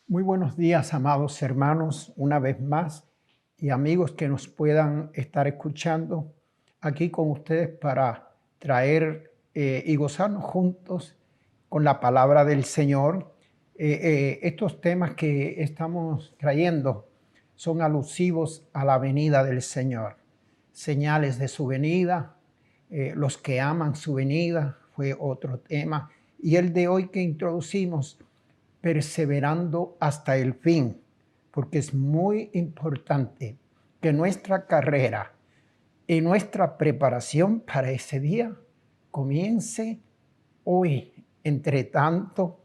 Muy buenos días, amados hermanos, una vez más, y amigos que nos puedan estar escuchando aquí con ustedes para traer y gozarnos juntos con la palabra del Señor. Estos temas que estamos trayendo son alusivos a la venida del Señor, señales de su venida, los que aman su venida fue otro tema, y el de hoy que introducimos, perseverando hasta el fin, porque es muy importante que nuestra carrera y nuestra preparación para ese día comience hoy, entre tanto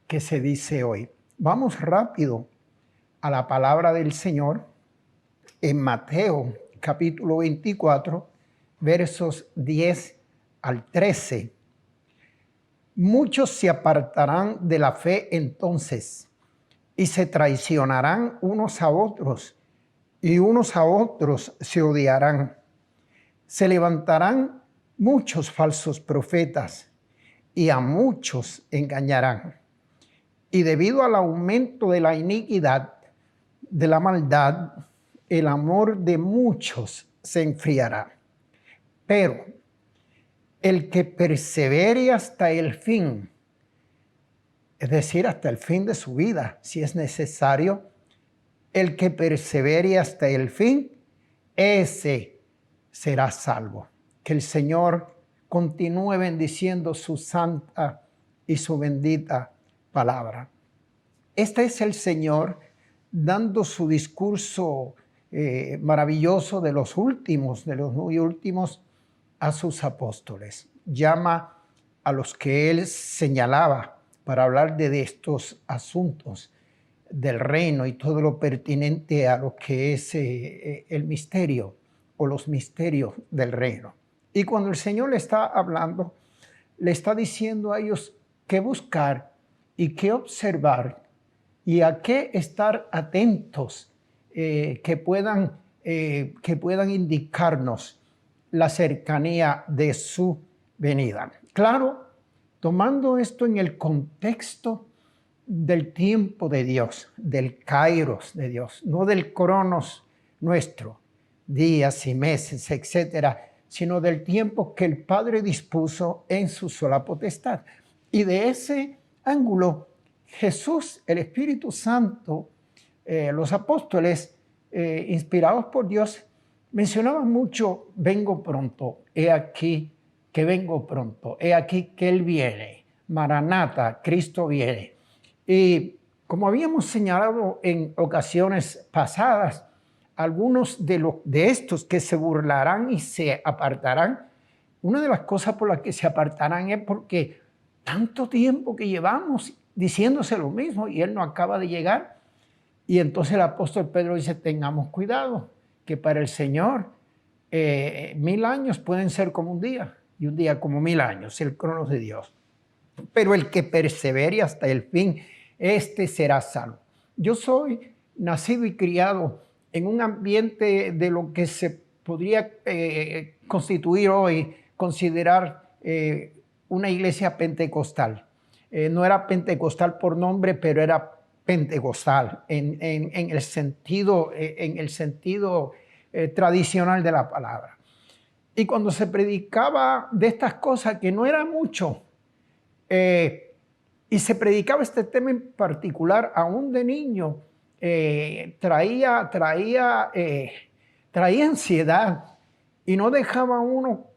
que se dice hoy. Vamos rápido a la palabra del Señor en Mateo capítulo 24, versos 10 al 13. Muchos se apartarán de la fe entonces y se traicionarán unos a otros y unos a otros se odiarán. Se levantarán muchos falsos profetas y a muchos engañarán. Y debido al aumento de la iniquidad, de la maldad, el amor de muchos se enfriará. Pero el que persevere hasta el fin, es decir, hasta el fin de su vida, si es necesario, el que persevere hasta el fin, ese será salvo. Que el Señor continúe bendiciendo su santa y su bendita palabra. Este es el Señor dando su discurso maravilloso de los muy últimos, a sus apóstoles. Llama a los que él señalaba para hablar de estos asuntos del reino y todo lo pertinente a lo que es el misterio o los misterios del reino. Y cuando el Señor le está hablando, le está diciendo a ellos qué buscar y qué observar y a qué estar atentos que puedan indicarnos la cercanía de su venida. Claro, tomando esto en el contexto del tiempo de Dios, del kairos de Dios, no del cronos nuestro, días y meses, etcétera, sino del tiempo que el Padre dispuso en su sola potestad. Y de ese ángulo, Jesús, el Espíritu Santo, los apóstoles, inspirados por Dios, mencionaban mucho, vengo pronto, he aquí que vengo pronto, he aquí que Él viene, Maranata, Cristo viene. Y como habíamos señalado en ocasiones pasadas, algunos de estos que se burlarán y se apartarán, una de las cosas por las que se apartarán es porque tanto tiempo que llevamos diciéndose lo mismo y Él no acaba de llegar. Y entonces el apóstol Pedro dice, tengamos cuidado, que para el Señor 1000 años pueden ser como un día y un día como 1000 años, el cronos de Dios. Pero el que persevere hasta el fin, este será salvo. Yo soy nacido y criado en un ambiente de lo que se podría constituir hoy, considerar una iglesia pentecostal. No era pentecostal por nombre, pero era pentecostal en el sentido tradicional de la palabra. Y cuando se predicaba de estas cosas, que no era mucho, y se predicaba este tema en particular, aún de niño, traía ansiedad y no dejaba uno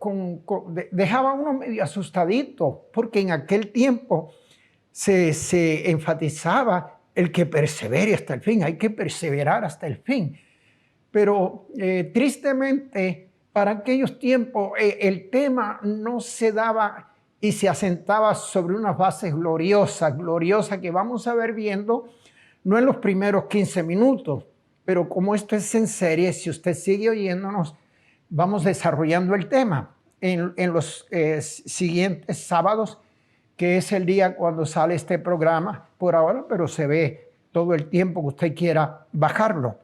dejaba uno medio asustadito, porque en aquel tiempo se enfatizaba el que persevere hasta el fin, hay que perseverar hasta el fin. Pero tristemente, para aquellos tiempos, el tema no se daba y se asentaba sobre unas bases gloriosas que vamos a ver viendo, no en los primeros 15 minutos, pero como esto es en serie, si usted sigue oyéndonos, vamos desarrollando el tema en los siguientes sábados, que es el día cuando sale este programa por ahora, pero se ve todo el tiempo que usted quiera bajarlo.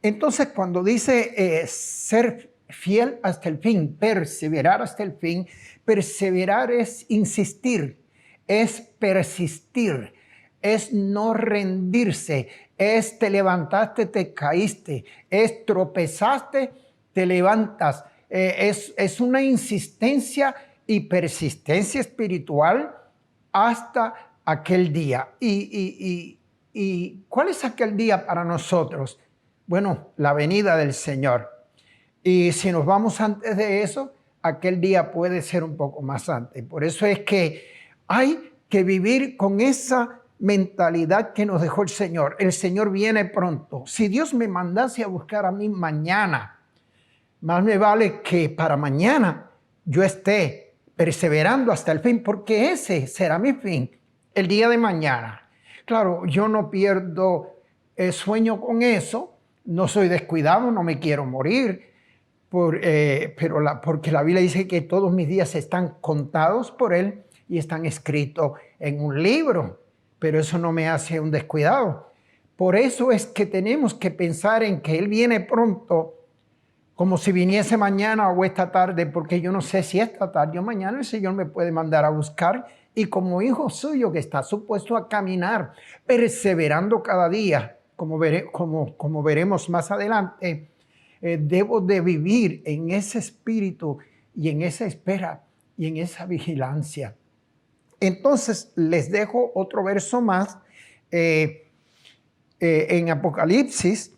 Entonces, cuando dice ser fiel hasta el fin, perseverar hasta el fin, perseverar es insistir, es persistir, es no rendirse, es te levantaste, te caíste, es tropezaste, te levantas. Es una insistencia y persistencia espiritual hasta aquel día. ¿Y cuál es aquel día para nosotros? Bueno, la venida del Señor. Y si nos vamos antes de eso, aquel día puede ser un poco más antes. Por eso es que hay que vivir con esa mentalidad que nos dejó el Señor. El Señor viene pronto. Si Dios me mandase a buscar a mí mañana, más me vale que para mañana yo esté perseverando hasta el fin, porque ese será mi fin, el día de mañana. Claro, yo no pierdo sueño con eso, no soy descuidado, no me quiero morir, porque la Biblia dice que todos mis días están contados por Él y están escritos en un libro, pero eso no me hace un descuidado. Por eso es que tenemos que pensar en que Él viene pronto, como si viniese mañana o esta tarde, porque yo no sé si esta tarde o mañana el Señor me puede mandar a buscar, y como hijo suyo que está supuesto a caminar, perseverando cada día, como veremos más adelante, debo de vivir en ese espíritu y en esa espera y en esa vigilancia. Entonces les dejo otro verso más en Apocalipsis.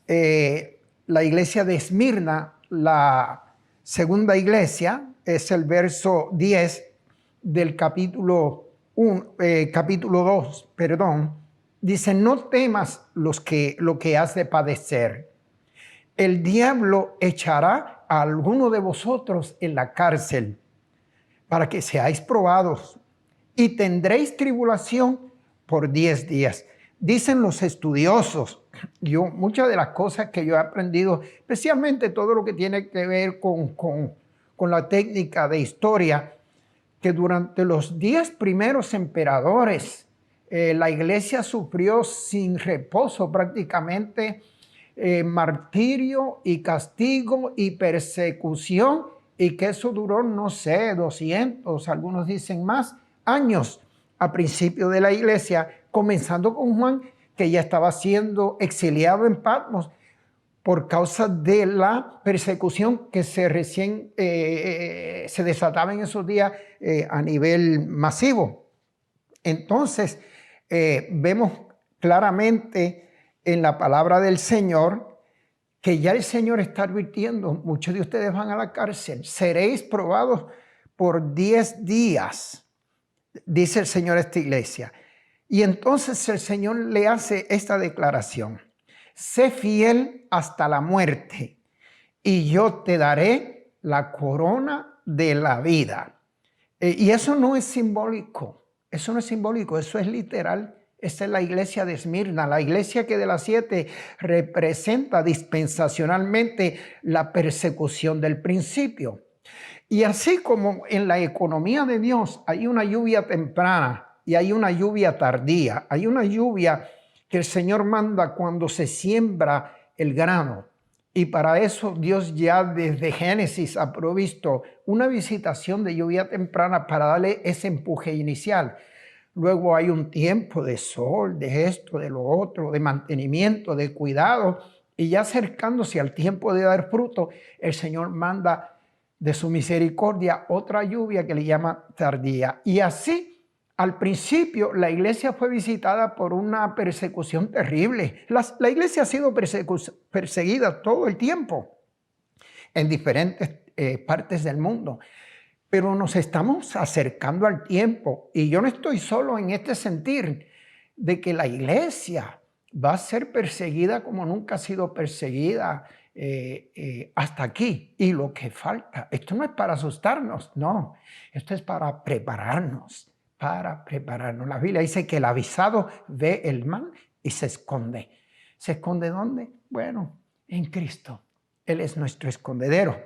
La iglesia de Esmirna, la segunda iglesia, es el verso 10 del capítulo 2, dice: no temas lo que has de padecer. El diablo echará a alguno de vosotros en la cárcel para que seáis probados y tendréis tribulación por 10 días. Dicen los estudiosos, muchas de las cosas que yo he aprendido, especialmente todo lo que tiene que ver con la técnica de historia, que durante los 10 primeros emperadores, la iglesia sufrió sin reposo prácticamente martirio y castigo y persecución, y que eso duró, no sé, 200, algunos dicen más, años a principio de la iglesia, comenzando con Juan, que ya estaba siendo exiliado en Patmos por causa de la persecución que se desataba en esos días a nivel masivo. Entonces, vemos claramente en la palabra del Señor que ya el Señor está advirtiendo: muchos de ustedes van a la cárcel, seréis probados por 10 días, dice el Señor a esta iglesia. Y entonces el Señor le hace esta declaración: sé fiel hasta la muerte y yo te daré la corona de la vida. Y eso no es simbólico, eso no es simbólico, eso es literal. Esta es la iglesia de Esmirna, la iglesia que de las 7 representa dispensacionalmente la persecución del principio. Y así como en la economía de Dios hay una lluvia temprana y hay una lluvia tardía, hay una lluvia que el Señor manda cuando se siembra el grano. Y para eso Dios ya desde Génesis ha provisto una visitación de lluvia temprana para darle ese empuje inicial. Luego hay un tiempo de sol, de esto, de lo otro, de mantenimiento, de cuidado. Y ya acercándose al tiempo de dar fruto, el Señor manda de su misericordia otra lluvia que le llama tardía. Y así, al principio, la iglesia fue visitada por una persecución terrible. La iglesia ha sido perseguida todo el tiempo en diferentes partes del mundo. Pero nos estamos acercando al tiempo, y yo no estoy solo en este sentir de que la iglesia va a ser perseguida como nunca ha sido perseguida hasta aquí. Y lo que falta, esto no es para asustarnos, no, esto es para prepararnos, La Biblia dice que el avisado ve el mal y se esconde. ¿Se esconde dónde? Bueno, en Cristo. Él es nuestro escondedero.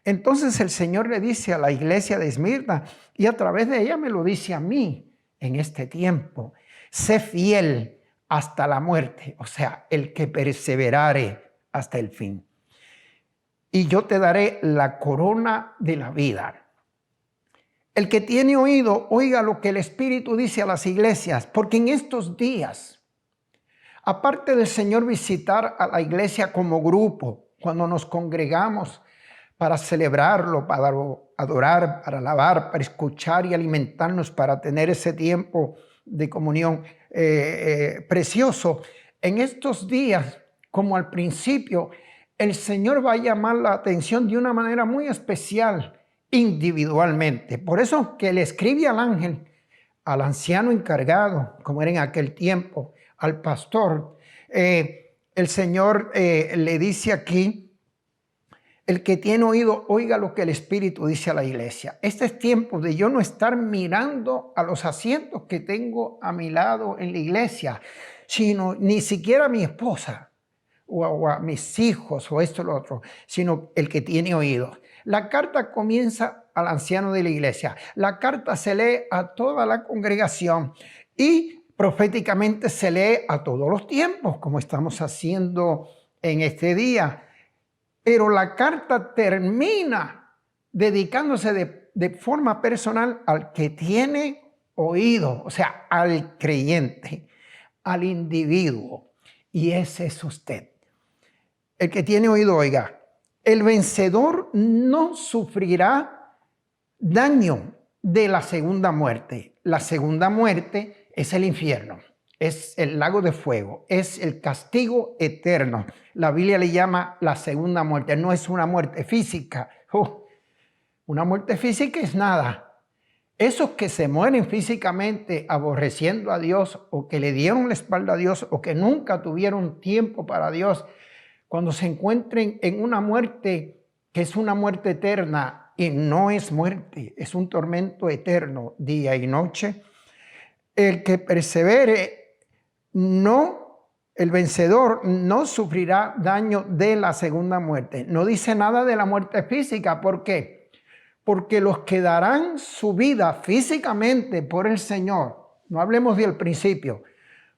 Entonces el Señor le dice a la iglesia de Esmirna, y a través de ella me lo dice a mí en este tiempo: sé fiel hasta la muerte, o sea, el que perseverare hasta el fin. Y yo te daré la corona de la vida. El que tiene oído, oiga lo que el Espíritu dice a las iglesias, porque en estos días, aparte del Señor visitar a la iglesia como grupo, cuando nos congregamos para celebrarlo, para adorar, para alabar, para escuchar y alimentarnos, para tener ese tiempo de comunión precioso, en estos días, como al principio, el Señor va a llamar la atención de una manera muy especial, individualmente. Por eso que le escribe al ángel, al anciano encargado, como era en aquel tiempo, al pastor, el Señor le dice aquí, el que tiene oído, oiga lo que el Espíritu dice a la iglesia. Este es tiempo de yo no estar mirando a los asientos que tengo a mi lado en la iglesia, sino ni siquiera a mi esposa o a mis hijos o esto o lo otro, sino el que tiene oído. La carta comienza al anciano de la iglesia. La carta se lee a toda la congregación y proféticamente se lee a todos los tiempos, como estamos haciendo en este día. Pero la carta termina dedicándose de forma personal al que tiene oído, o sea, al creyente, al individuo. Y ese es usted. El que tiene oído, oiga, el vencedor no sufrirá daño de la segunda muerte. La segunda muerte es el infierno, es el lago de fuego, es el castigo eterno. La Biblia le llama la segunda muerte, no es una muerte física. Una muerte física es nada. Esos que se mueren físicamente aborreciendo a Dios o que le dieron la espalda a Dios o que nunca tuvieron tiempo para Dios, cuando se encuentren en una muerte que es una muerte eterna y no es muerte, es un tormento eterno día y noche, el que persevere, el vencedor no sufrirá daño de la segunda muerte. No dice nada de la muerte física. ¿Por qué? Porque los que darán su vida físicamente por el Señor, no hablemos del principio,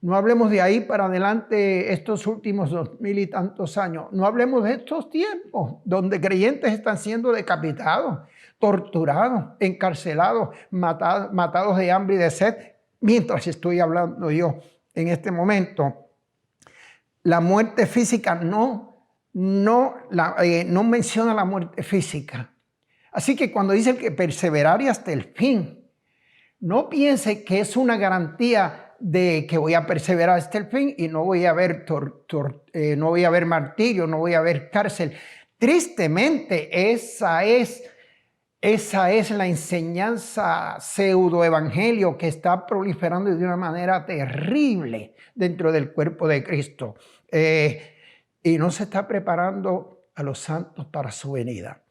no hablemos de ahí para adelante estos últimos 2000 y tantos años, no hablemos de estos tiempos donde creyentes están siendo decapitados, torturados, encarcelados, matados de hambre y de sed. Mientras estoy hablando yo en este momento, la muerte física no menciona la muerte física. Así que cuando dice que perseveraré hasta el fin, no piense que es una garantía de que voy a perseverar hasta el fin y no voy a ver no voy a ver martirio, no voy a ver cárcel. Tristemente, esa es la enseñanza pseudoevangelio que está proliferando de una manera terrible dentro del cuerpo de Cristo. Y no se está preparando a los santos para su venida.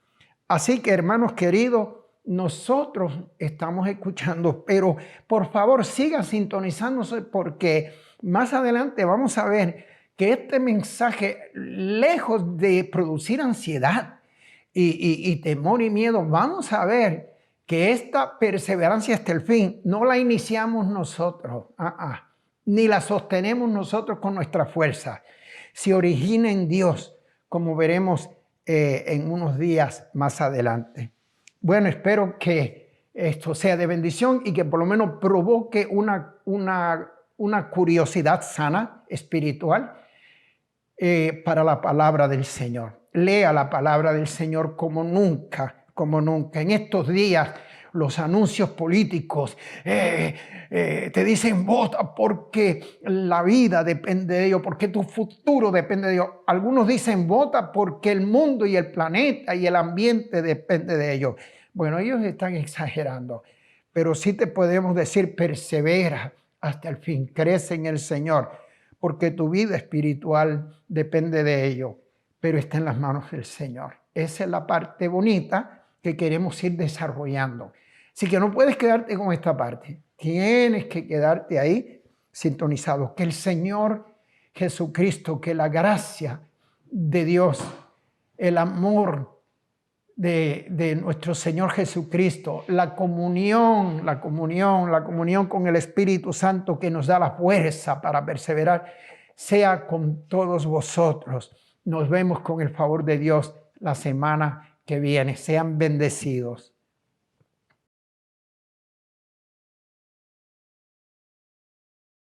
Así que, hermanos queridos, nosotros estamos escuchando, pero por favor sigan sintonizándose porque más adelante vamos a ver que este mensaje, lejos de producir ansiedad, y temor y miedo, vamos a ver que esta perseverancia hasta el fin no la iniciamos nosotros, ni la sostenemos nosotros con nuestra fuerza. Se origina en Dios, como veremos en unos días más adelante. Bueno, espero que esto sea de bendición y que por lo menos provoque una curiosidad sana, espiritual, para la palabra del Señor. Lea la palabra del Señor como nunca, como nunca. En estos días los anuncios políticos te dicen vota porque la vida depende de ello, porque tu futuro depende de ello. Algunos dicen vota porque el mundo y el planeta y el ambiente depende de ello. Bueno, ellos están exagerando, pero sí te podemos decir persevera hasta el fin, crece en el Señor, porque tu vida espiritual depende de ello, pero está en las manos del Señor. Esa es la parte bonita que queremos ir desarrollando. Así que no puedes quedarte con esta parte. Tienes que quedarte ahí sintonizado. Que el Señor Jesucristo, que la gracia de Dios, el amor de nuestro Señor Jesucristo, la comunión con el Espíritu Santo que nos da la fuerza para perseverar, sea con todos vosotros. Nos vemos con el favor de Dios la semana que viene. Sean bendecidos.